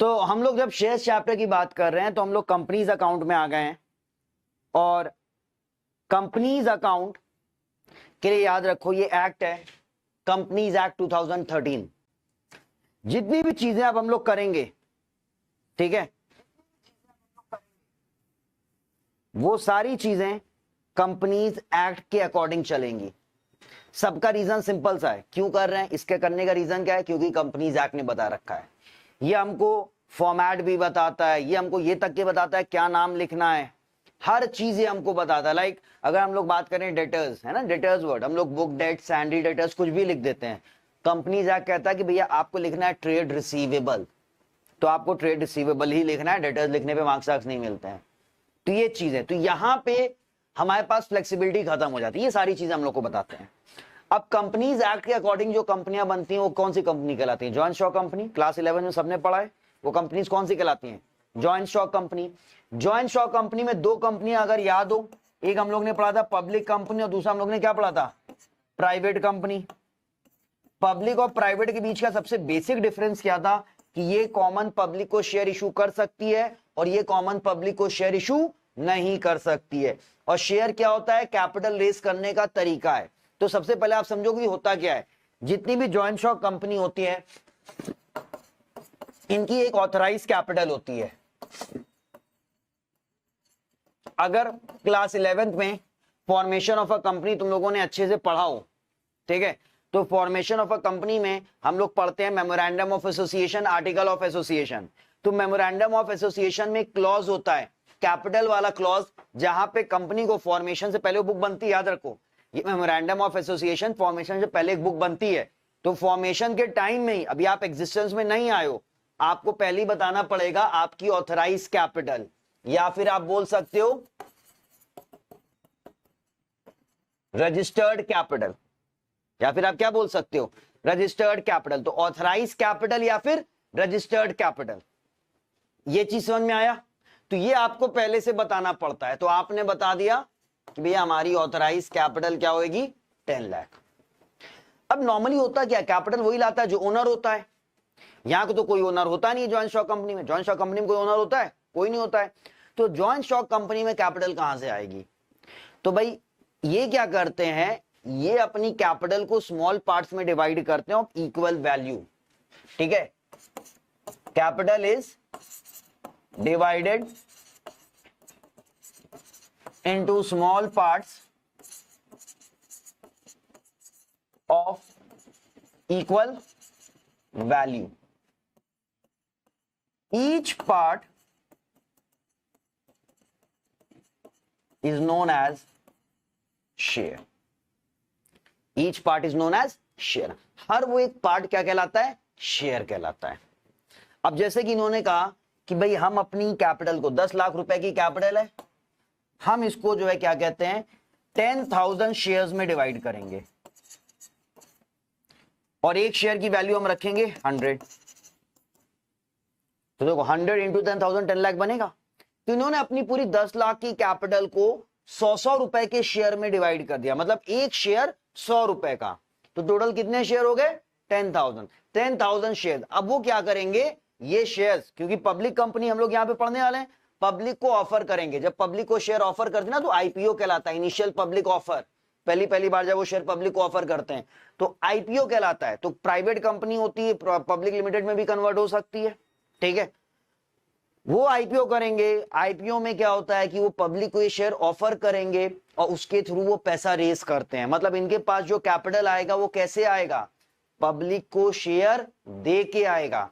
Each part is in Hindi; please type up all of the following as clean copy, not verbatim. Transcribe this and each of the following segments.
तो हम लोग जब शेयर्स चैप्टर की बात कर रहे हैं तो हम लोग कंपनीज अकाउंट में आ गए हैं, और कंपनीज अकाउंट के लिए याद रखो ये एक्ट है, कंपनीज एक्ट 2013। जितनी भी चीजें अब हम लोग करेंगे, ठीक है, वो सारी चीजें कंपनीज एक्ट के अकॉर्डिंग चलेंगी। सबका रीजन सिंपल सा है, क्यों कर रहे हैं, इसके करने का रीजन क्या है, क्योंकि कंपनीज एक्ट ने बता रखा है। ये हमको फॉर्मेट भी बताता है, ये हमको ये तक के बताता है क्या नाम लिखना है, हर चीज ये हमको बताता है। लाइक अगर हम लोग बात करें डेटर्स, है ना, डेटर्स वर्ड, हम लोग बुक डेट, सैंडी डेटर्स कुछ भी लिख देते हैं। कंपनीज एक्ट कहता है कि भैया आपको लिखना है ट्रेड रिसीवेबल, तो आपको ट्रेड रिसीवेबल ही लिखना है, डेटर्स लिखने पे मार्क्स नहीं मिलते हैं। तो ये चीज है, तो यहां पे हमारे पास फ्लेक्सिबिलिटी खत्म हो जाती है। ये सारी चीजें हम लोग को बताते हैं। अब कंपनीज एक्ट के अकॉर्डिंग जो कंपनियां बनती हैं वो कौन सी कंपनी कहलाती हैं? जॉइंट स्टॉक कंपनी, क्लास 11 में सबने पढ़ा है। वो कंपनीज कौन सी कहलाती हैं? Joint stock company. Joint stock company में दो कंपनियां अगर याद हो, एक हम लोग ने पढ़ा था पब्लिक कंपनी और दूसरा हम लोग ने क्या पढ़ा था? Private company. पब्लिक और प्राइवेट के बीच का सबसे बेसिक डिफरेंस क्या था कि ये कॉमन पब्लिक को शेयर इशू कर सकती है और ये कॉमन पब्लिक को शेयर इशू नहीं कर सकती है। और शेयर क्या होता है? कैपिटल रेस करने का तरीका है। तो सबसे पहले आप समझो कि होता क्या है। जितनी भी जॉइंट स्टॉक कंपनी होती है इनकी एक ऑथराइज कैपिटल होती है। अगर क्लास 11th में फॉर्मेशन ऑफ अ कंपनी तुम लोगों ने अच्छे से पढ़ा हो, ठीक है, तो फॉर्मेशन ऑफ अ कंपनी में हम लोग पढ़ते हैं memorandum of association, article of association. तो मेमोरेंडम ऑफ एसोसिएशन में क्लॉज होता है, कैपिटल वाला क्लॉज, जहां पे कंपनी को फॉर्मेशन से पहले बुक बनती है। याद रखो, ये मेमोरेंडम ऑफ एसोसिएशन फॉर्मेशन से पहले एक बुक बनती है। तो फॉर्मेशन के टाइम में ही, अभी आप एग्जिस्टेंस में नहीं आए हो, आपको पहले ही बताना पड़ेगा आपकी ऑथराइज कैपिटल, या फिर आप बोल सकते हो रजिस्टर्ड कैपिटल, या फिर आप क्या बोल सकते हो? Registered capital. तो ऑथराइज कैपिटल या फिर रजिस्टर्ड कैपिटल, ये चीज समझ में आया? तो ये आपको पहले से बताना पड़ता है। तो आपने बता दिया कि भैया हमारी ऑथराइज कैपिटल क्या होगी? 10 लाख। अब नॉर्मली होता क्या, कैपिटल वही लाता है जो ओनर होता है। यहां को तो कोई ओनर होता नहीं है जॉइंट स्टॉक कंपनी में। जॉइंट स्टॉक कंपनी में कोई ओनर होता है? कोई नहीं होता है। तो जॉइंट स्टॉक कंपनी में कैपिटल कहां से आएगी? तो भाई ये क्या करते हैं, ये अपनी कैपिटल को स्मॉल पार्ट्स में डिवाइड करते हैं ऑफ इक्वल वैल्यू, ठीक है। Capital is divided into small parts of equal value. Each part is known as share. Each part is known as share. हर वो एक पार्ट क्या कहलाता है? शेयर कहलाता है। अब जैसे कि इन्होंने कहा कि भाई हम अपनी कैपिटल को 10 लाख रुपए की कैपिटल है, हम इसको जो है क्या कहते हैं 10,000 शेयर्स में डिवाइड करेंगे और एक शेयर की वैल्यू हम रखेंगे 100। तो देखो 100 इंटू 10,000 10 लाख बनेगा। तो इन्होंने अपनी पूरी 10 लाख की कैपिटल को 100 रुपए के शेयर में डिवाइड कर दिया, मतलब एक शेयर 100 रुपए का। तो टोटल कितने शेयर हो गए? 10,000 शेयर। अब वो क्या करेंगे, ये शेयर्स, क्योंकि पब्लिक कंपनी हम लोग यहां पे पढ़ने वाले हैं, पब्लिक को ऑफर करेंगे। जब पब्लिक को शेयर ऑफर करते ना तो आईपीओ कहलाता है, इनिशियल पब्लिक ऑफर। पहली बार जब वो शेयर पब्लिक को ऑफर करते हैं तो आईपीओ कहलाता है। तो प्राइवेट कंपनी होती है, पब्लिक लिमिटेड में भी कन्वर्ट हो सकती है, ठीक है। वो आईपीओ करेंगे। आईपीओ में क्या होता है कि वो पब्लिक को ये शेयर ऑफर करेंगे और उसके थ्रू वो पैसा रेस करते हैं। मतलब इनके पास जो कैपिटल आएगा वो कैसे आएगा? पब्लिक को शेयर दे के आएगा।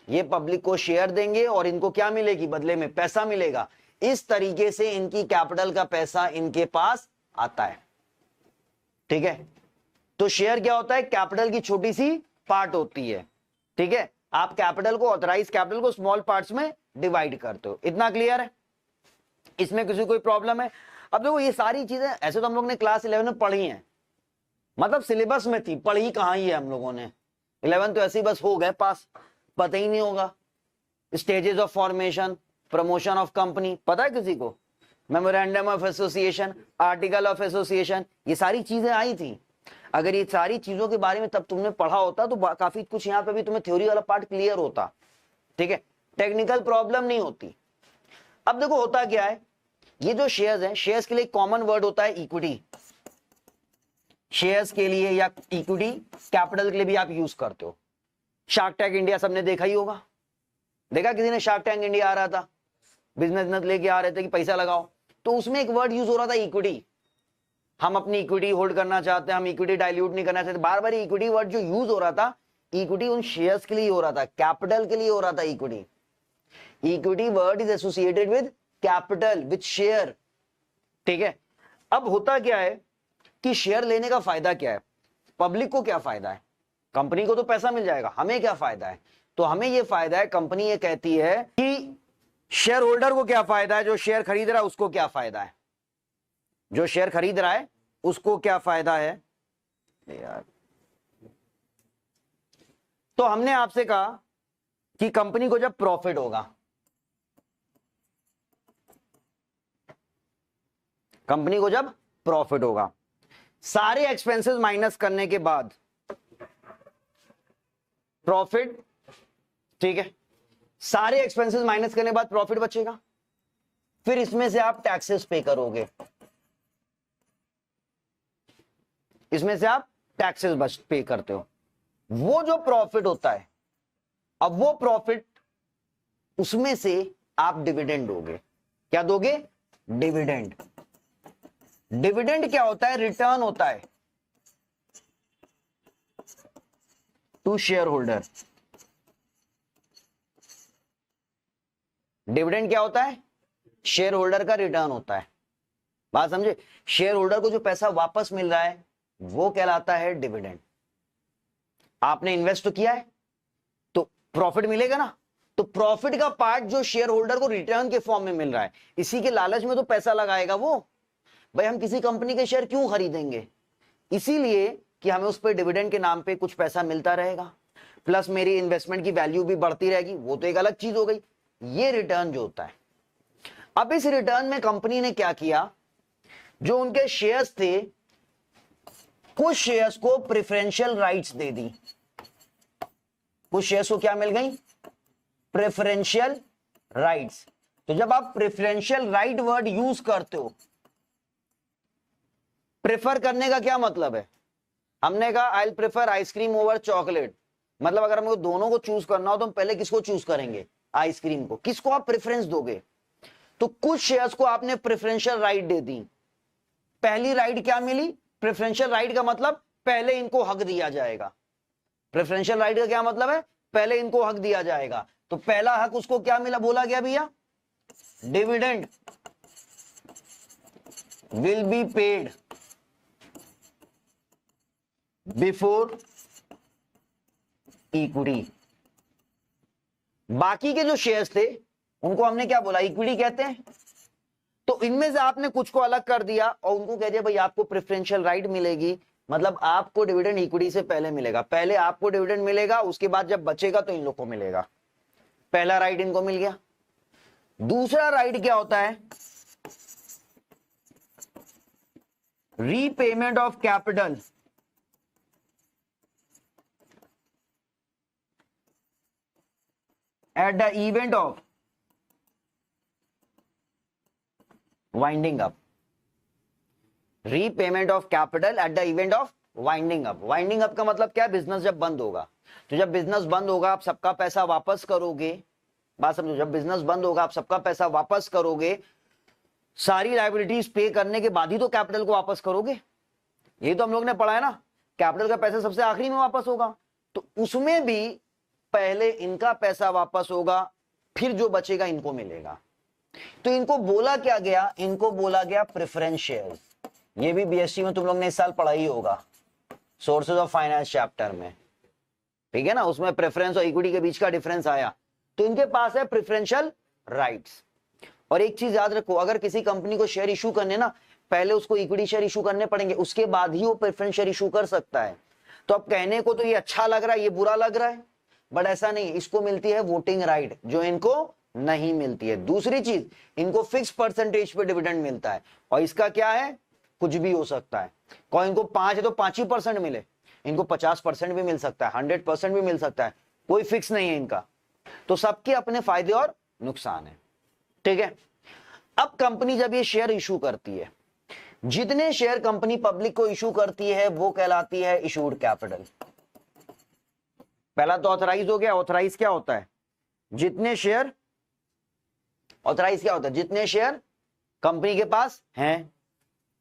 ये पब्लिक को शेयर देंगे और इनको क्या मिलेगी? बदले में पैसा मिलेगा। इस तरीके से इनकी कैपिटल का पैसा इनके पास आता है, ठीक है। तो शेयर क्या होता है? कैपिटल की छोटी सी पार्ट होती है, ठीक है। आप कैपिटल को, ऑथराइज कैपिटल को स्मॉल पार्ट्स में डिवाइड करते हो। इतना क्लियर है? इसमें किसी कोई प्रॉब्लम है? अब देखो ये सारी चीजें ऐसे तो हम लोग ने क्लास 11 में पढ़ी हैं, मतलब सिलेबस में थी, पढ़ी कहां ही है हम लोगों ने। 11 तो ऐसे ही बस हो गए पास, पता ही नहीं होगा। Stages of formation, promotion of company, पता है किसी को? Memorandum of association, article of association, ये सारी चीजें आई थी। अगर ये सारी चीजों के बारे में तब तुमने पढ़ा होता तो काफी कुछ यहाँ पे भी तुम्हें थ्योरी वाला पार्ट क्लियर होता, ठीक है। टेक्निकल प्रॉब्लम नहीं होती। अब देखो होता क्या है, ये जो शेयर्स हैं, शेयर्स के लिए कॉमन वर्ड होता है इक्विटी। शेयर्स के लिए या इक्विटी कैपिटल के लिए भी आप यूज करते हो। शार्क टैंक इंडिया सबने देखा ही होगा, देखा किसी ने शार्क टैंक इंडिया आ रहा था, बिजनेस लेके आ रहे थे कि पैसा लगाओ, तो उसमें एक वर्ड यूज हो रहा था इक्विटी। हम अपनी इक्विटी होल्ड करना चाहते हैं, हम इक्विटी डाइल्यूट नहीं करना चाहते, बार बार इक्विटी वर्ड जो यूज हो रहा था, इक्विटी उन शेयर्स के लिए हो रहा था, कैपिटल के लिए हो रहा था equity. Equity word is associated with capital, with share, ठीक है। अब होता क्या है कि शेयर लेने का फायदा क्या है, पब्लिक को क्या फायदा है, कंपनी को तो पैसा मिल जाएगा, हमें क्या फायदा है, तो हमें यह फायदा है, कंपनी ये कहती है कि शेयर होल्डर को क्या फायदा है, जो शेयर खरीद रहा है उसको क्या फायदा है, जो शेयर खरीद रहा है उसको क्या फायदा है यार। तो हमने आपसे कहा कि कंपनी को जब प्रॉफिट होगा, कंपनी को जब प्रॉफिट होगा, सारे एक्सपेंसेस माइनस करने के बाद प्रॉफिट, ठीक है, सारे एक्सपेंसेस माइनस करने के बाद प्रॉफिट बचेगा, फिर इसमें से आप टैक्सेस पे करोगे, इसमें से आप टैक्सेस पे करते हो। वो जो प्रॉफिट होता है, अब वो प्रॉफिट, उसमें से आप डिविडेंड दोगे। क्या दोगे? डिविडेंड। डिविडेंड क्या होता है? रिटर्न होता है टू शेयर होल्डर। डिविडेंड क्या होता है? शेयर होल्डर का रिटर्न होता है। बात समझे? शेयर होल्डर को जो पैसा वापस मिल रहा है वो कहलाता है डिविडेंड। आपने इन्वेस्ट तो किया है तो प्रॉफिट मिलेगा ना, तो प्रॉफिट का पार्ट जो शेयर होल्डर को रिटर्न के फॉर्म में मिल रहा है, इसी के लालच में तो पैसा लगाएगा वो। भाई हम किसी कंपनी के शेयर क्यों खरीदेंगे? इसीलिए कि हमें उस पर डिविडेंड के नाम पे कुछ पैसा मिलता रहेगा, प्लस मेरी इन्वेस्टमेंट की वैल्यू भी बढ़ती रहेगी, वो तो एक अलग चीज हो गई। ये रिटर्न जो होता है, अब इस रिटर्न में कंपनी ने क्या किया, जो उनके शेयर्स थे, कुछ शेयर्स को प्रेफरेंशियल राइट्स दे दी। कुछ शेयर्स को क्या मिल गई? Preferential rights. तो जब आप प्रेफरेंशियल राइट वर्ड यूज करते हो, प्रेफर करने का क्या मतलब है? हमने कहा I prefer ice cream over chocolate, मतलब अगर हमको दोनों को चूज करना हो तो हम पहले किसको चूज करेंगे? आइसक्रीम को। किसको आप प्रेफरेंस दोगे? तो कुछ शेयर्स को आपने प्रेफरेंशियल राइट दे दी। पहली राइट क्या मिली? प्रेफरेंशियल राइट का मतलब पहले इनको हक दिया जाएगा। प्रेफरेंशियल राइट का क्या मतलब है? पहले इनको हक दिया जाएगा। तो पहला हक उसको क्या मिला, बोला गया भैया? Dividend will be paid before equity. बाकी के जो शेयर्स थे उनको हमने क्या बोला? इक्विटी कहते हैं। तो इनमें से आपने कुछ को अलग कर दिया और उनको कह दिया भाई आपको प्रेफरेंशियल राइट मिलेगी, मतलब आपको डिविडेंड इक्विटी से पहले मिलेगा। पहले आपको डिविडेंड मिलेगा, उसके बाद जब बचेगा तो इन लोग को मिलेगा। पहला राइट इनको मिल गया। दूसरा राइट क्या होता है? Repayment of capital at the event of winding up. Repayment of capital at the event of winding up. Winding up का मतलब क्या है? बिजनेस जब बंद होगा, तो जब बिजनेस बंद होगा आप सबका पैसा वापस करोगे। बात समझो, जब बिजनेस बंद होगा आप सबका पैसा वापस करोगे, सारी लायबिलिटीज पे करने के बाद ही तो कैपिटल को वापस करोगे। यही तो हम लोग ने पढ़ा है ना, कैपिटल का पैसा सबसे आखिरी में वापस होगा। तो उसमें भी पहले इनका पैसा वापस होगा, फिर जो बचेगा इनको मिलेगा। तो इनको बोला क्या गया? इनको बोला गया प्रेफरेंस शेयर्स। ये भी बीएससी में तुम लोग ने इस साल पढ़ा ही होगा, सोर्सेज ऑफ फाइनेंस चैप्टर में, ठीक है ना। उसमें प्रेफरेंस और इक्विटी के बीच का डिफरेंस आया। तो इनके पास है प्रेफरेंशियल राइट्स। और एक चीज याद रखो, अगर किसी कंपनी को शेयर इशू करने ना, पहले उसको इक्विटी शेयर इशू करने पड़ेंगे, उसके बाद ही वो प्रेफरेंस शेयर इशू कर सकता है। तो अब कहने को तो ये अच्छा लग रहा है, ये बुरा लग रहा है, बट ऐसा नहीं। इसको मिलती है वोटिंग राइट, जो इनको नहीं मिलती है। दूसरी चीज, इनको फिक्स परसेंटेज पे डिविडेंड मिलता है, और इसका क्या है? कुछ भी हो सकता है। कोई इनको 5 है तो 5% मिले, इनको 50% भी मिल सकता है, 100% भी मिल सकता है, कोई फिक्स नहीं है इनका। तो सबके अपने फायदे और नुकसान है, ठीक है। अब कंपनी जब ये शेयर इशू करती है, जितने शेयर कंपनी पब्लिक को इशू करती है वो कहलाती है इशूड कैपिटल। पहला तो ऑथराइज हो गया। ऑथराइज क्या होता है? जितने शेयर, ऑथराइज क्या होता है? जितने शेयर कंपनी के पास हैं।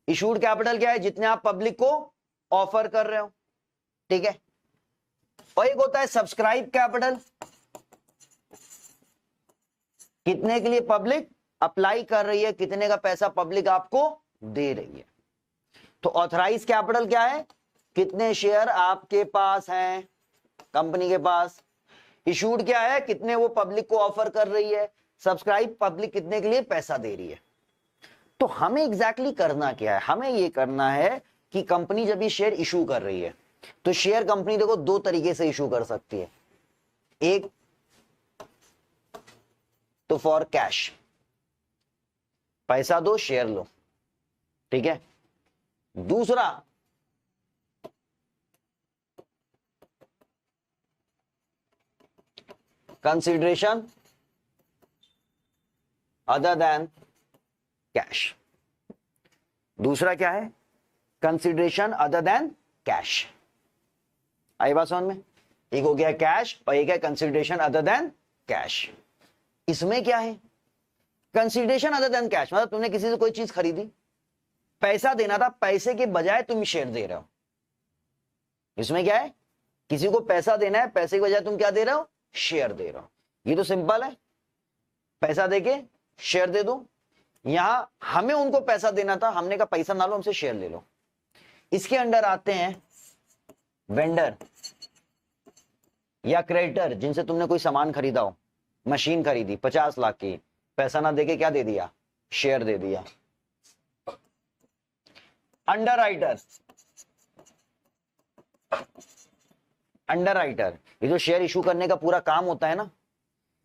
इशूड कैपिटल क्या है? जितने आप पब्लिक को ऑफर कर रहे हो, ठीक है। और एक होता है सब्सक्राइब कैपिटल, कितने के लिए पब्लिक अप्लाई कर रही है, कितने का पैसा पब्लिक आपको दे रही है। तो ऑथराइज कैपिटल क्या है? कितने शेयर आपके पास हैं कंपनी के पास। इशूड क्या है? कितने वो पब्लिक को ऑफर कर रही है। सब्सक्राइब पब्लिक कितने के लिए पैसा दे रही है। तो हमें एग्जैक्टली करना क्या है? हमें ये करना है कि कंपनी जब ये शेयर इशू कर रही है, तो शेयर कंपनी देखो दो तरीके से इशू कर सकती है। एक तो फॉर कैश, पैसा दो शेयर लो, ठीक है। दूसरा कंसिडरेशन अदर देन कैश। दूसरा क्या है? Consideration other than cash. आई बात समझ में? एक हो गया कैश और एक है कंसिडरेशन अदर देन कैश। इसमें क्या है? कंसिडरेशन अदर देन कैश मतलब तुमने किसी से कोई चीज खरीदी, पैसा देना था, पैसे के बजाय तुम शेयर दे रहे हो। इसमें क्या है? किसी को पैसा देना है, पैसे के बजाय तुम क्या दे रहे हो? शेयर दे रहे हो। ये तो सिंपल है, पैसा देके शेयर दे दो। यहां हमें उनको पैसा देना था, हमने कहा पैसा ना लो, हमसे शेयर ले लो। इसके अंडर आते हैं वेंडर या क्रेडिटर, जिनसे तुमने कोई सामान खरीदा हो, मशीन खरीदी 50 लाख की, पैसा ना देके क्या दे दिया? शेयर दे दिया। अंडरराइटर, अंडरराइटर ये जो शेयर इशू करने का पूरा काम होता है ना,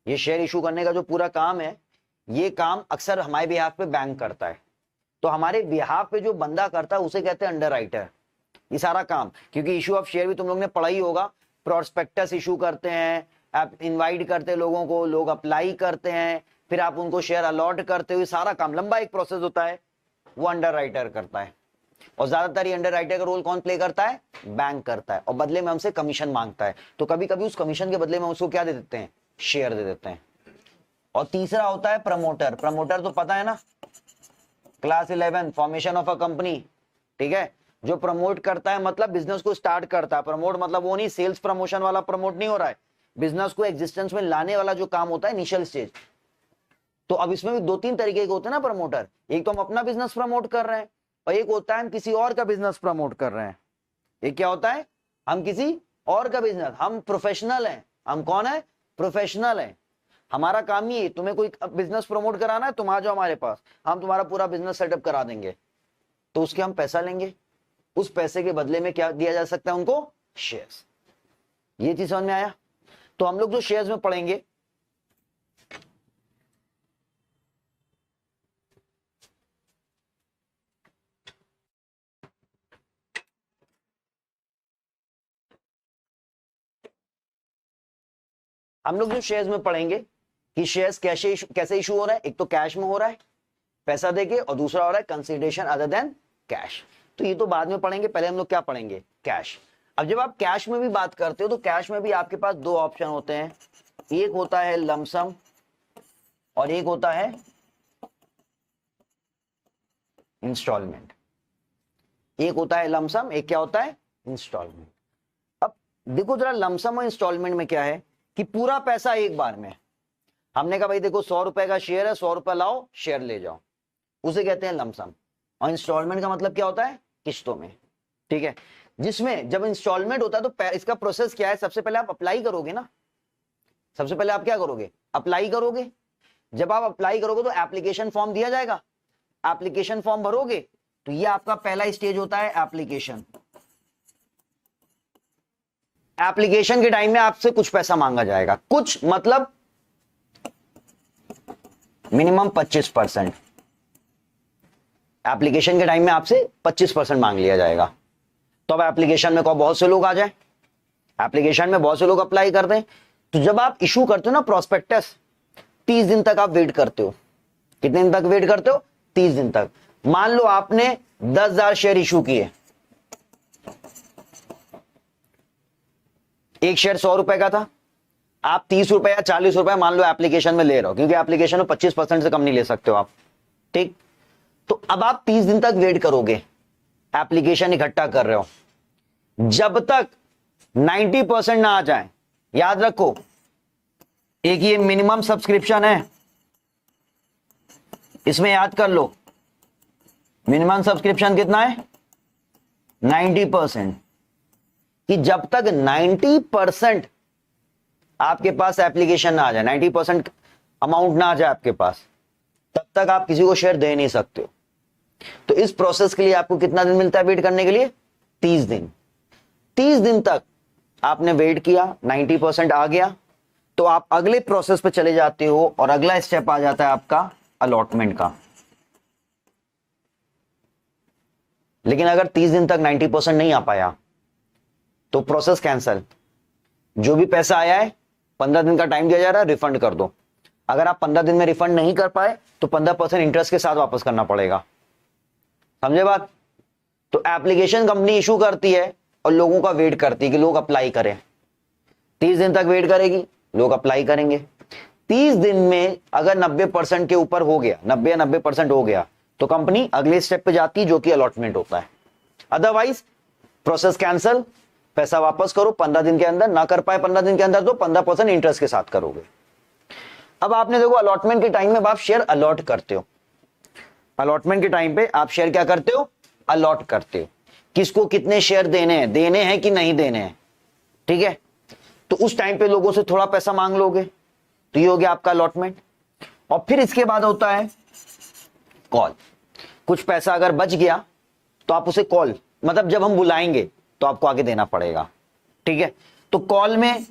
ये शेयर इशू करने का जो पूरा काम है, ये काम अक्सर हमारे बिहाफ पे बैंक करता है। तो हमारे बिहाफ पे जो बंदा करता है उसे कहते हैं अंडरराइटर। ये सारा काम, क्योंकि इशू ऑफ शेयर भी तुम लोग ने पढ़ा ही होगा। प्रोस्पेक्टस इशू करते हैं, आप इनवाइट करते हैं लोगों को, लोग अप्लाई करते हैं, फिर आप उनको शेयर अलॉट करते हुए, सारा काम लंबा एक प्रोसेस होता है, वो अंडरराइटर करता है। और ज्यादातर ये अंडरराइटर का रोल कौन प्ले करता है? बैंक करता है। और बदले में हमसे कमीशन मांगता है, तो कभी कभी उस कमीशन के बदले में उसको क्या दे देते हैं? शेयर दे देते हैं। और तीसरा होता है प्रमोटर। प्रमोटर तो पता है ना, class 11 formation of a company, ठीक है। जो प्रमोट करता है मतलब बिजनेस को स्टार्ट करता है। प्रमोट मतलब वो नहीं, सेल्स प्रमोशन वाला प्रमोट नहीं हो रहा है, बिजनेस को एग्जिस्टेंस में लाने वाला जो काम होता है इनिशियल स्टेज। तो अब इसमें भी दो तीन तरीके के होते हैं ना प्रमोटर। एक तो हम अपना बिजनेस प्रमोट कर रहे हैं, और एक होता है हम किसी और का बिजनेस प्रमोट कर रहे हैं। एक क्या होता है? हम किसी और का बिजनेस, हम प्रोफेशनल हैं। हम कौन है? प्रोफेशनल है। हमारा काम ही है, तुम्हें कोई बिजनेस प्रमोट कराना है, तुम आ जाओ हमारे पास, हम तुम्हारा पूरा बिजनेस सेटअप करा देंगे। तो उसके हम पैसा लेंगे, उस पैसे के बदले में क्या दिया जा सकता है उनको? शेयर्स। ये चीज समझ में आया? तो हम लोग जो शेयर्स में पढ़ेंगे, हम लोग जो शेयर्स में पढ़ेंगे कि शेयर्स कैसे इशू हो रहा है। एक तो कैश में हो रहा है पैसा देके, और दूसरा हो रहा है कंसिडरेशन अदर देन कैश। तो ये तो बाद में पढ़ेंगे, पहले हम लोग क्या पढ़ेंगे? कैश। अब जब आप कैश में भी बात करते हो तो कैश में भी आपके पास दो ऑप्शन होते हैं। एक होता है लमसम और एक होता है इंस्टॉलमेंट। एक होता है लमसम, एक क्या होता है? इंस्टॉलमेंट। अब देखो जरा, लमसम और इंस्टॉलमेंट में क्या है कि पूरा पैसा एक बार में। हमने कहा भाई देखो 100 रुपए का शेयर है, 100 रुपए लाओ शेयर ले जाओ, उसे कहते हैं लमसम। और इंस्टॉलमेंट का मतलब क्या होता है? किस्तों में, ठीक है। जिसमें जब इंस्टॉलमेंट होता है तो इसका प्रोसेस क्या है? सबसे पहले आप अप्लाई करोगे ना, सबसे पहले आप क्या करोगे? अप्लाई करोगे। जब आप अप्लाई करोगे तो एप्लीकेशन फॉर्म दिया जाएगा, एप्लीकेशन फॉर्म भरोगे, तो ये आपका पहला स्टेज होता है एप्लीकेशन। एप्लीकेशन के टाइम में आपसे कुछ पैसा मांगा जाएगा, कुछ मतलब मिनिमम 25%। एप्लीकेशन के टाइम में आपसे 25% मांग लिया जाएगा। तो अब एप्लीकेशन में बहुत से लोग आ जाए, एप्लीकेशन में बहुत से लोग अप्लाई कर दें, तो जब आप इशू करते हो ना प्रोस्पेक्टस, 30 दिन तक आप वेट करते हो। कितने दिन तक वेट करते हो? 30 दिन तक। मान लो आपने 10,000 शेयर इशू किए, एक शेयर 100 रुपए का था, आप 30 रुपए या 40 रुपए मान लो एप्लीकेशन में ले रहे हो, क्योंकि एप्लीकेशन में 25% से कम नहीं ले सकते हो आप, ठीक। तो अब आप 30 दिन तक वेट करोगे, एप्लीकेशन इकट्ठा कर रहे हो, जब तक 90% ना आ जाए। याद रखो, एक ये मिनिमम सब्सक्रिप्शन है, इसमें याद कर लो मिनिमम सब्सक्रिप्शन कितना है? 90%। कि जब तक 90% आपके पास एप्लीकेशन ना आ जाए, 90% अमाउंट ना आ जाए आपके पास, तब तक आप किसी को शेयर दे नहीं सकते हो। तो इस प्रोसेस के लिए आपको कितना दिन मिलता है वेट करने के लिए? 30 दिन। 30 दिन तक आपने वेट किया, 90% आ गया, तो आप अगले प्रोसेस पे चले जाते हो और अगला स्टेप आ जाता है आपका अलॉटमेंट का। लेकिन अगर 30 दिन तक 90% नहीं आ पाया तो प्रोसेस कैंसल। जो भी पैसा आया है 15 दिन का टाइम दिया जा रहा है, रिफंड कर दो। अगर आप 15 दिन में रिफंड नहीं कर पाए तो 15% इंटरेस्ट के साथ वापस करना पड़ेगा। समझे बात? तो एप्लीकेशन कंपनी इशू करती है और लोगों का वेट करती है कि लोग अप्लाई करें। 30 दिन तक वेट करेगी, लोग अप्लाई करेंगे। 30 दिन में अगर 90% के ऊपर हो गया, 90 या 90% हो गया, तो कंपनी अगले स्टेप पे जाती है जो कि अलॉटमेंट होता है। अदरवाइज प्रोसेस कैंसल, पैसा वापस करो 15 दिन के अंदर। ना कर पाए 15 दिन के अंदर तो 15% इंटरेस्ट के साथ करोगे। अब आपने देखो अलॉटमेंट के टाइम में आप शेयर अलॉट करते हो। अलॉटमेंट के टाइम पे आप शेयर क्या करते हो? अलॉट करते हो। किसको कितने शेयर देने हैं कि नहीं देने हैं, ठीक है। तो उस टाइम पे लोगों से थोड़ा पैसा मांग लोगे, तो ये हो गया आपका अलॉटमेंट। और फिर इसके बाद होता है कॉल। कुछ पैसा अगर बच गया तो आप उसे कॉल, मतलब जब हम बुलाएंगे तो आपको आगे देना पड़ेगा, ठीक है। तो कॉल में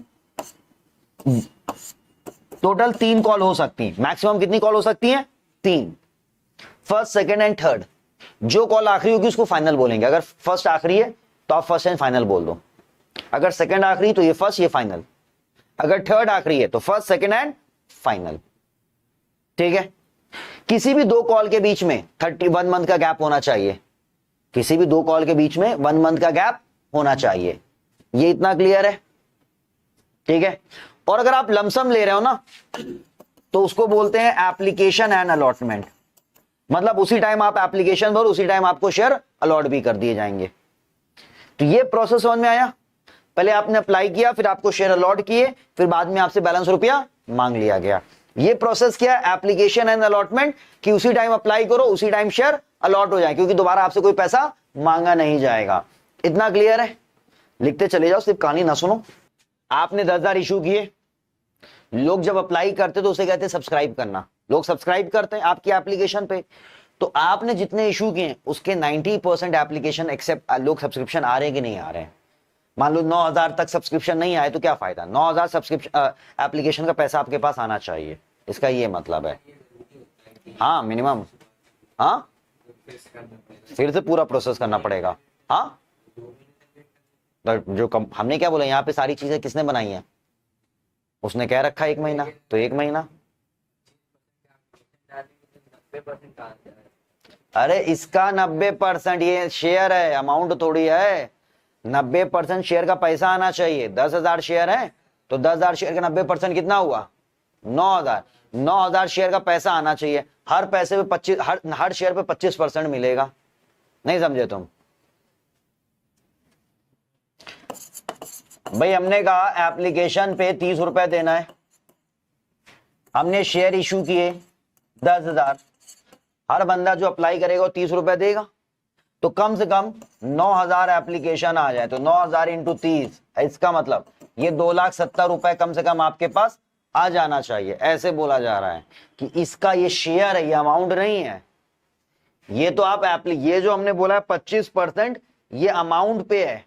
टोटल 3 कॉल हो सकती है। मैक्सिमम कितनी कॉल हो सकती है? 3। First, second and third. जो कॉल आखिरी होगी उसको फाइनल बोलेंगे। अगर फर्स्ट आखिरी है तो आप फर्स्ट एंड फाइनल बोल दो। अगर सेकंड आखिरी तो ये फर्स्ट, ये फाइनल। अगर थर्ड आखिरी है तो फर्स्ट, सेकंड एंड फाइनल, ठीक है। किसी भी 2 कॉल के बीच में 31 मंथ का गैप होना चाहिए। किसी भी 2 कॉल के बीच में 1 मंथ का गैप होना चाहिए। ये इतना क्लियर है, ठीक है। और अगर आप लमसम ले रहे हो ना तो उसको बोलते हैं एप्लीकेशन एंड अलॉटमेंट। मतलब उसी टाइम आप एप्लीकेशन भरो, उसी टाइम आपको शेयर अलॉट भी कर दिए जाएंगे। तो ये प्रोसेस समझ में आया? पहले आपने अप्लाई किया, फिर आपको शेयर अलॉट किए, फिर बाद में आपसे बैलेंस रुपया मांग लिया गया। ये प्रोसेस क्या है? एप्लीकेशन एंड अलॉटमेंट, कि उसी टाइम अप्लाई करो, उसी टाइम शेयर अलॉट हो जाए, क्योंकि दोबारा आपसे कोई पैसा मांगा नहीं जाएगा। इतना क्लियर है? लिखते चले जाओ, सिर्फ कहानी ना सुनो। आपने 10,000 इशू किए। लोग जब अप्लाई करते तो उसे कहते हैं सब्सक्राइब करना। लोग सब्सक्राइब करते हैं आपकी एप्लीकेशन पे। तो आपने जितने इशू किए उसके 90% एप्लीकेशन एक्सेप्ट, लोग सब्सक्रिप्शन आ रहे हैं कि नहीं आ रहे हैं। मान लो 9,000 तक सब्सक्रिप्शन नहीं आए तो क्या फायदा? 9,000 सब्सक्रिप्शन एप्लीकेशन का पैसा आपके पास आना चाहिए, इसका ये मतलब है। हाँ, मिनिमम। हाँ, फिर से पूरा प्रोसेस करना पड़ेगा। हाँ, जो हमने क्या बोला, यहाँ पे सारी चीजें किसने बनाई हैं? उसने कह रखा 1 महीना, तो 1 महीना। अरे इसका 90% ये शेयर है, अमाउंट थोड़ी है। 90% शेयर का पैसा आना चाहिए। 10,000 शेयर है तो 10,000 शेयर का 90% कितना हुआ? 9,000। 9,000 शेयर का पैसा आना चाहिए। हर पैसे पे 25, हर शेयर पे 25% मिलेगा। नहीं समझे तुम? भाई हमने कहा एप्लीकेशन पे 30 रुपए देना है, हमने शेयर इशू किए 10,000। हर बंदा जो अप्लाई करेगा वो 30 रुपए देगा। तो कम से कम 9,000 एप्लीकेशन आ जाए तो 9,000 इंटू 30, इसका मतलब ये 2,70,000 रुपए कम से कम आपके पास आ जाना चाहिए। ऐसे बोला जा रहा है कि इसका ये शेयर है, ये अमाउंट नहीं है। ये तो आप ये जो हमने बोला है 25%, ये अमाउंट पे है।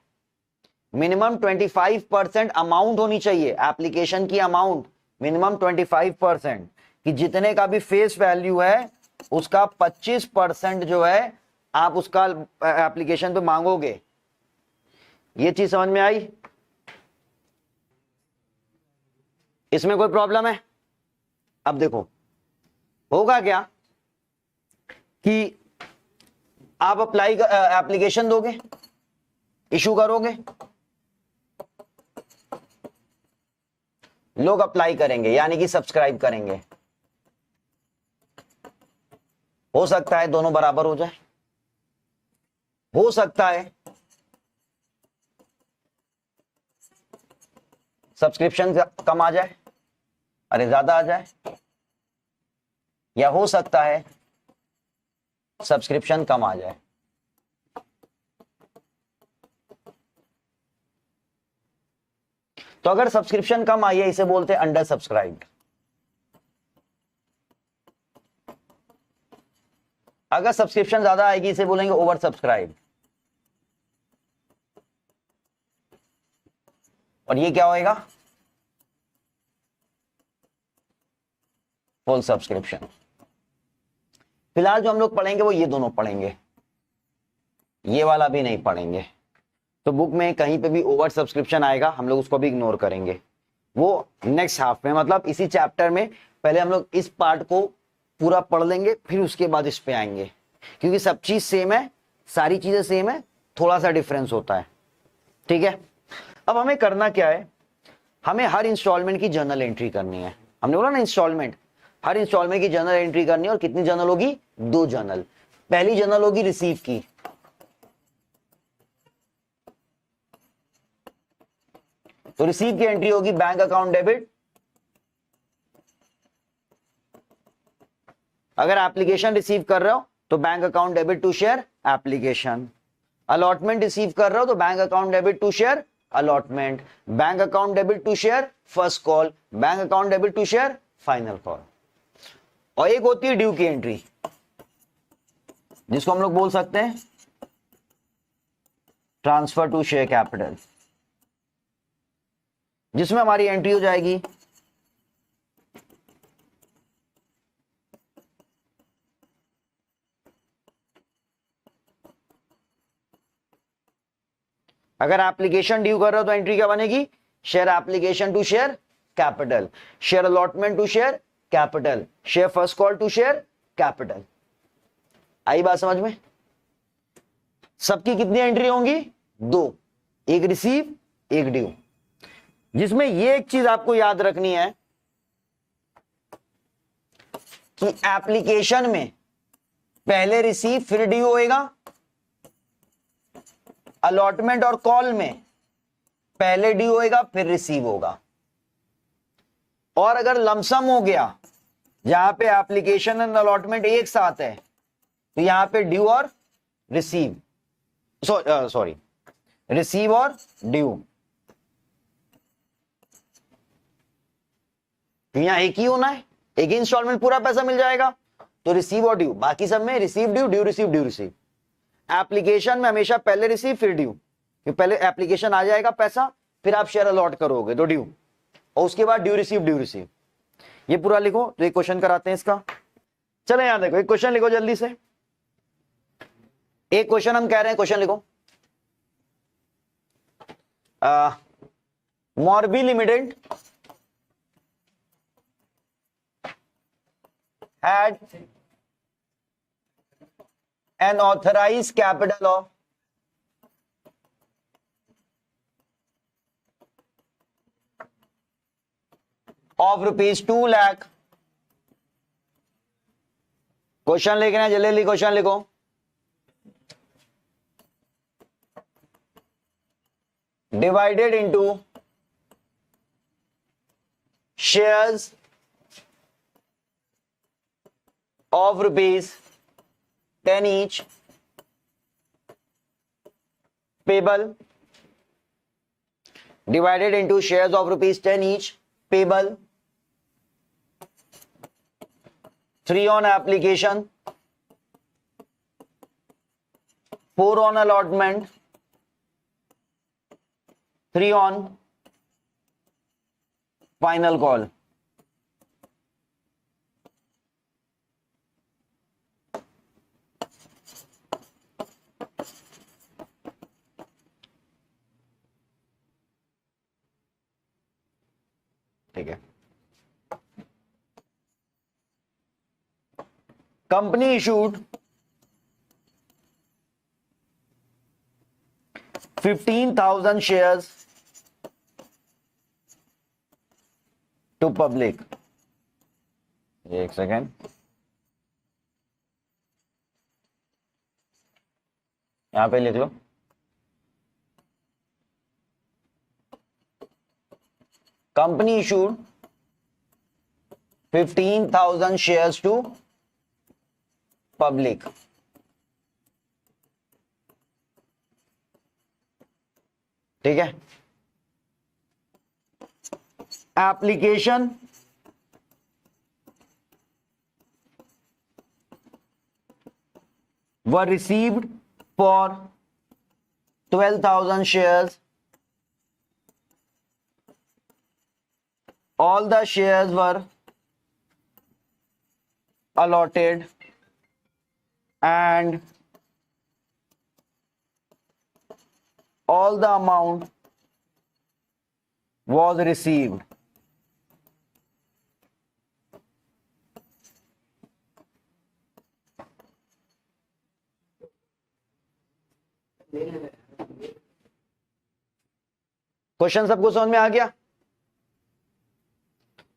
मिनिमम 25% अमाउंट होनी चाहिए एप्लीकेशन की। अमाउंट मिनिमम 25%, कि जितने का भी फेस वैल्यू है उसका 25% जो है आप उसका एप्लीकेशन पे मांगोगे। ये चीज समझ में आई? इसमें कोई प्रॉब्लम है? अब देखो होगा क्या कि आप अप्लाई एप्लीकेशन दोगे, इशू करोगे, लोग अप्लाई करेंगे यानी कि सब्सक्राइब करेंगे। हो सकता है दोनों बराबर हो जाए, हो सकता है सब्सक्रिप्शन कम आ जाए, अरे ज्यादा आ जाए, या हो सकता है सब्सक्रिप्शन कम आ जाए। तो अगर सब्सक्रिप्शन कम आई है इसे बोलते हैं अंडर सब्सक्राइब्ड। अगर सब्सक्रिप्शन ज्यादा आएगी इसे बोलेंगे ओवर सब्सक्राइब। और ये क्या होएगा? Full subscription. फिलहाल जो हम लोग पढ़ेंगे वो ये दोनों पढ़ेंगे, ये वाला भी नहीं पढ़ेंगे। तो बुक में कहीं पे भी ओवर सब्सक्रिप्शन आएगा हम लोग उसको भी इग्नोर करेंगे, वो नेक्स्ट हाफ में, मतलब इसी चैप्टर में पहले हम लोग इस पार्ट को पूरा पढ़ लेंगे फिर उसके बाद इस पे आएंगे, क्योंकि सब चीज सेम है, सारी चीजें सेम है, थोड़ा सा डिफरेंस होता है। ठीक है, अब हमें करना क्या है, हमें हर इंस्टॉलमेंट की जर्नल एंट्री करनी है। हमने बोला ना इंस्टॉलमेंट, हर इंस्टॉलमेंट की जर्नल एंट्री करनी है। और कितनी जर्नल होगी? 2 जर्नल। पहली जर्नल होगी रिसीव की, तो रिसीव की एंट्री होगी बैंक अकाउंट डेबिट। अगर एप्लीकेशन रिसीव कर रहे हो तो bank account debit to share application. Allotment receive कर रहे हो तो bank account debit to share allotment. Bank account debit to share first call, bank account debit to share final call. और एक होती है ड्यू की एंट्री, जिसको हम लोग बोल सकते हैं ट्रांसफर टू शेयर कैपिटल, जिसमें हमारी एंट्री हो जाएगी अगर एप्लीकेशन ड्यू कर रहे हो तो एंट्री क्या बनेगी? Share application to share capital, share allotment to share capital, share first call to share capital. आई बात समझ में? सबकी कितनी एंट्री होंगी? 2, एक रिसीव एक ड्यू। जिसमें ये एक चीज आपको याद रखनी है कि एप्लीकेशन में पहले रिसीव फिर ड्यू होएगा, अलॉटमेंट और कॉल में पहले ड्यू होएगा फिर रिसीव होगा। और अगर लमसम हो गया जहां पे एप्लीकेशन एंड अलॉटमेंट एक साथ है तो यहां पे ड्यू और रिसीव, सॉरी रिसीव और ड्यू, तो यहां एक ही होना है, एक ही इंस्टॉलमेंट पूरा पैसा मिल जाएगा। तो रिसीव और ड्यू, बाकी सब में receive due, due receive, due receive. Application में हमेशा पहले रिसीव फिर ड्यू, पहले एप्लीकेशन आ जाएगा पैसा फिर आप शेयर अलॉट करोगे तो ड्यू, और उसके बाद ड्यू रिसीव ड्यू रिसीव। ये पूरा लिखो। तो एक क्वेश्चन कराते हैं इसका। चलो यहां देखो, एक क्वेश्चन लिखो जल्दी से। एक क्वेश्चन हम कह रहे हैं, क्वेश्चन लिखो। Moby limited had an authorized capital of rupees 2 lakh। Question लिखना है, जल्दी जल्दी क्वेश्चन लिखो। Divided into shares of rupees 10 each, payable, divided into shares of rupees 10 each, payable, 3 on application, 4 on allotment, 3 on final call। ठीक है, company issued 15,000 shares to public. एक सेकेंड, यहां पे लिख लो, company issued 15,000 shares to public. ठीक है, application were received for 12,000 shares. All the shares were allotted and all the amount was received. Question सबको समझ में आ गया?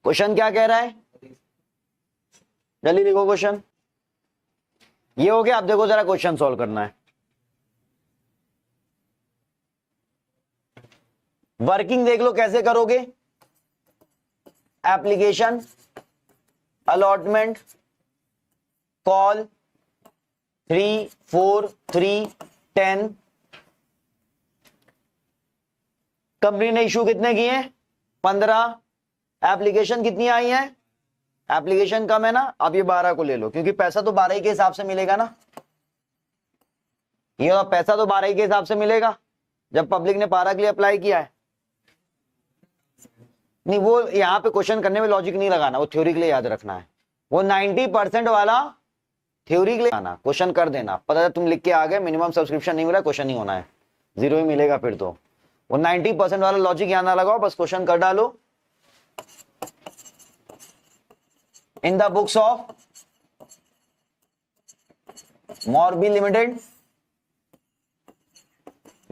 क्वेश्चन क्या कह रहा है, जल्दी लिखो क्वेश्चन। ये हो गया, अब देखो जरा क्वेश्चन सॉल्व करना है। वर्किंग देख लो कैसे करोगे। Application, allotment, call, 3, 4, 3, 10। कंपनी ने इशू कितने किए हैं? 15। एप्लीकेशन कितनी आई है? एप्लीकेशन कम है ना, अब ये 12 को ले लो, क्योंकि पैसा तो 12 के हिसाब से मिलेगा ना। ये पैसा तो 12 के हिसाब से मिलेगा जब पब्लिक ने 12 के लिए अप्लाई किया है। नहीं, वो यहां पे क्वेश्चन करने में लॉजिक नहीं लगाना, वो थ्योरी के लिए याद रखना है। वो 90% वाला थ्योरी के लिए आना, क्वेश्चन कर देना। पता है तुम लिख के आ गए, मिनिमम सब्सक्रिप्शन नहीं मिला, क्वेश्चन नहीं होना है, 0 ही मिलेगा फिर तो। वो 90% वाला लॉजिक यहां ना लगाओ, बस क्वेश्चन कर डालो। In the books of Morbi limited,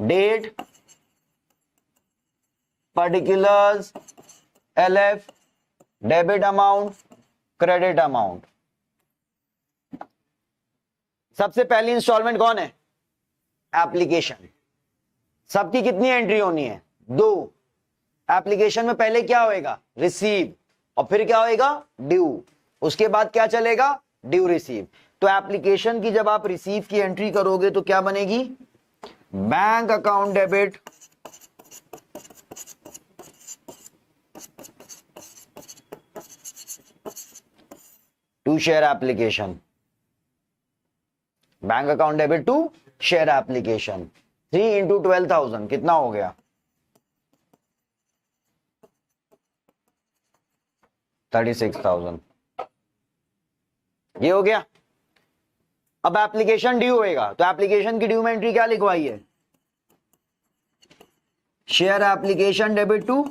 date, particulars, LF, debit amount, credit amount. सबसे पहली इंस्टॉलमेंट कौन है? एप्लीकेशन। सबकी कितनी एंट्री होनी है? 2। एप्लीकेशन में पहले क्या होएगा? रिसीव, और फिर क्या होएगा? ड्यू। उसके बाद क्या चलेगा? Due receive. तो एप्लीकेशन की जब आप रिसीव की एंट्री करोगे तो क्या बनेगी? Bank account debit to share application. Bank account debit to share application. 3 into 12,000 कितना हो गया? 36,000। ये हो गया। अब एप्लीकेशन ड्यू होएगा, तो एप्लीकेशन की ड्यू में एंट्री क्या लिखवाई है? Share application debit to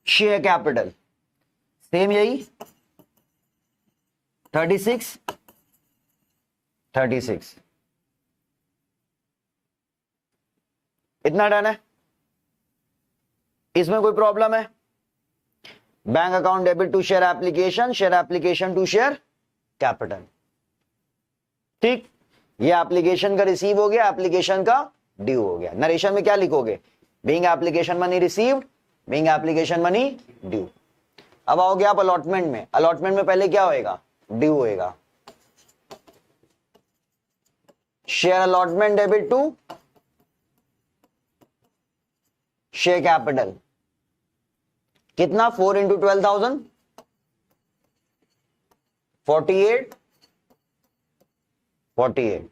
share capital. Same यही 36, 36। इतना डन है? इसमें कोई प्रॉब्लम है? Bank account debit to share application to share capital. ठीक, ये एप्लीकेशन का रिसीव हो गया, एप्लीकेशन का ड्यू हो गया। नरेशन में क्या लिखोगे? Being application money received, being application money due. अब आओगे आप अलॉटमेंट में। अलॉटमेंट में पहले क्या होएगा? ड्यू होएगा। Share allotment debit to share capital. कितना? 4 इंटू 12,000, 48, 48।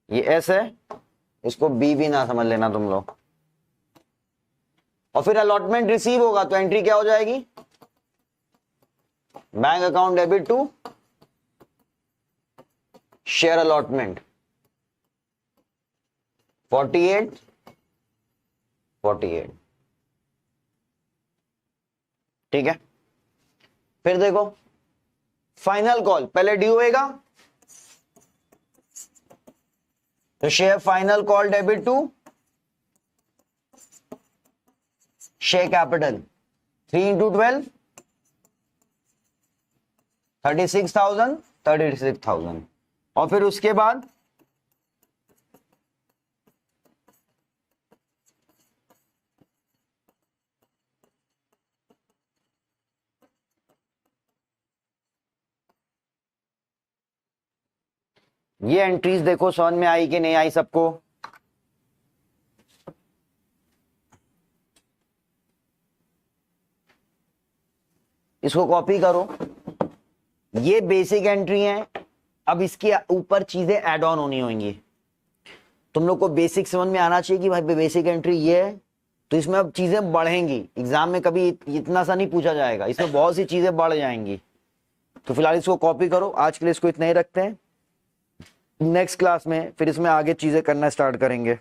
ये एस है, इसको बी भी ना समझ लेना तुम लोग। और फिर अलॉटमेंट रिसीव होगा तो एंट्री क्या हो जाएगी? Bank account debit to share allotment 48, 48। ठीक है, फिर देखो फाइनल कॉल, पहले ड्यू होएगा तो share final call debit to share capital 3 into 12 36,000 और फिर उसके बाद ये एंट्रीज देखो समझ में आई कि नहीं आई सबको? इसको कॉपी करो, ये बेसिक एंट्री है। अब इसके ऊपर चीजें ऐड ऑन होनी होंगी। तुम लोग को बेसिक समझ में आना चाहिए कि भाई बेसिक एंट्री ये है, तो इसमें अब चीजें बढ़ेंगी। एग्जाम में कभी इतना सा नहीं पूछा जाएगा, इसमें बहुत सी चीजें बढ़ जाएंगी। तो फिलहाल इसको कॉपी करो, आज के लिए इसको इतना ही रखते हैं। नेक्स्ट क्लास में फिर इसमें आगे चीजें करना स्टार्ट करेंगे।